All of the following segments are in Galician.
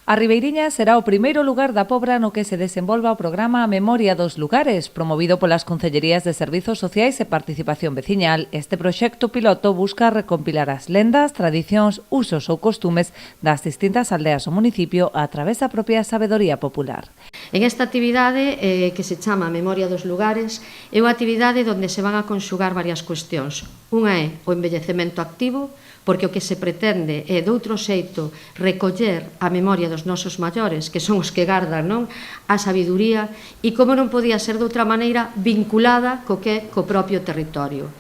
A Ribeiriña será o primeiro lugar da Pobra no que se desenvolva o programa A Memoria dos Lugares, promovido polas Concellerías de Servizos Sociais e Participación Veciñal. Este proxecto piloto busca recompilar as lendas, tradicións, usos ou costumes das distintas aldeas do municipio a través da propia sabedoría popular. En esta actividade, que se chama Memoria dos Lugares, é unha actividade onde se van a conxugar varias cuestións. Unha é o envellecemento activo, porque o que se pretende é, de outro xeito, recoller a memoria dos nosos maiores, que son os que gardan, non, a sabiduría, e como non podía ser de outra maneira, vinculada co propio territorio.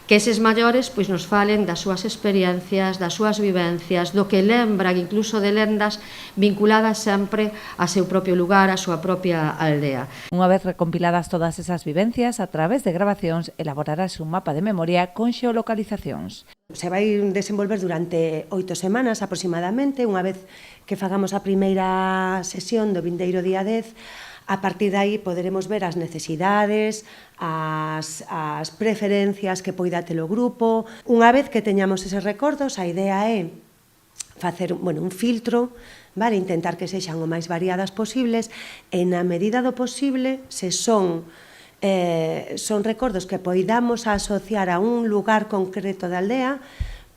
Que eses maiores pois, nos falen das súas experiencias, das súas vivencias, do que lembran, incluso de lendas vinculadas sempre a seu propio lugar, a súa propia aldea. Unha vez recompiladas todas esas vivencias, a través de grabacións, elaborarase un mapa de memoria con xeolocalizacións. Se vai desenvolver durante 8 semanas aproximadamente, unha vez que fagamos a primeira sesión do vindeiro día 10, a partir de aí poderemos ver as necesidades, as preferencias que poida ter o grupo. Unha vez que teñamos eses recordos, a idea é facer un filtro, vale? Intentar que sexan o máis variadas posibles e na medida do posible, se son recordos que poidamos asociar a un lugar concreto da aldea,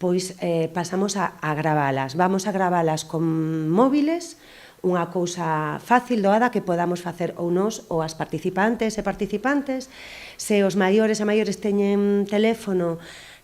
pois pasamos a gravalas. Vamos a gravalas con móviles, unha cousa fácil, doada, que podamos facer ou nós ou as participantes e participantes. Se os maiores e maiores teñen teléfono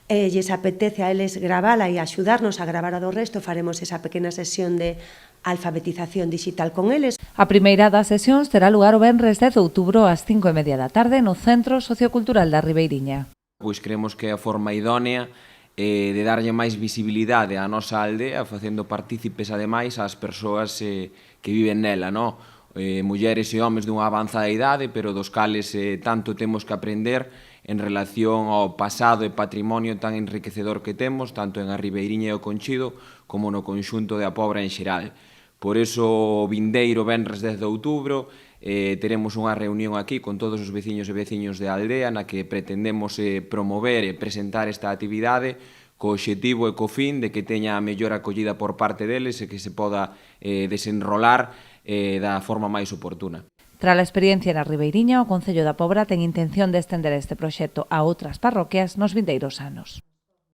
e lles apetece a eles gravala e axudarnos a gravar a do resto, faremos esa pequena sesión de alfabetización digital con eles. A primeira das sesións terá lugar o venres 10 de outubro ás 5:30 da tarde no Centro Sociocultural da Ribeiriña. Pois creemos que é a forma idónea de darlle máis visibilidade á nosa aldea, facendo partícipes ademais ás persoas que viven nela, mulleres e homes dunha avanzada idade, pero dos cales tanto temos que aprender en relación ao pasado e patrimonio tan enriquecedor que temos, tanto en a Ribeiriña e o Conchido, como no conxunto da Pobra en xeral. Por iso, o vindeiro venres 10 de outubro, teremos unha reunión aquí con todos os veciños e veciños de aldea na que pretendemos promover e presentar esta actividade co obxectivo e co fin de que teña a mellor acollida por parte deles e que se poda desenrolar da forma máis oportuna. Tras a experiencia na Ribeiriña, o Concello da Pobra ten intención de estender este proxecto a outras parroquias nos vindeiros anos.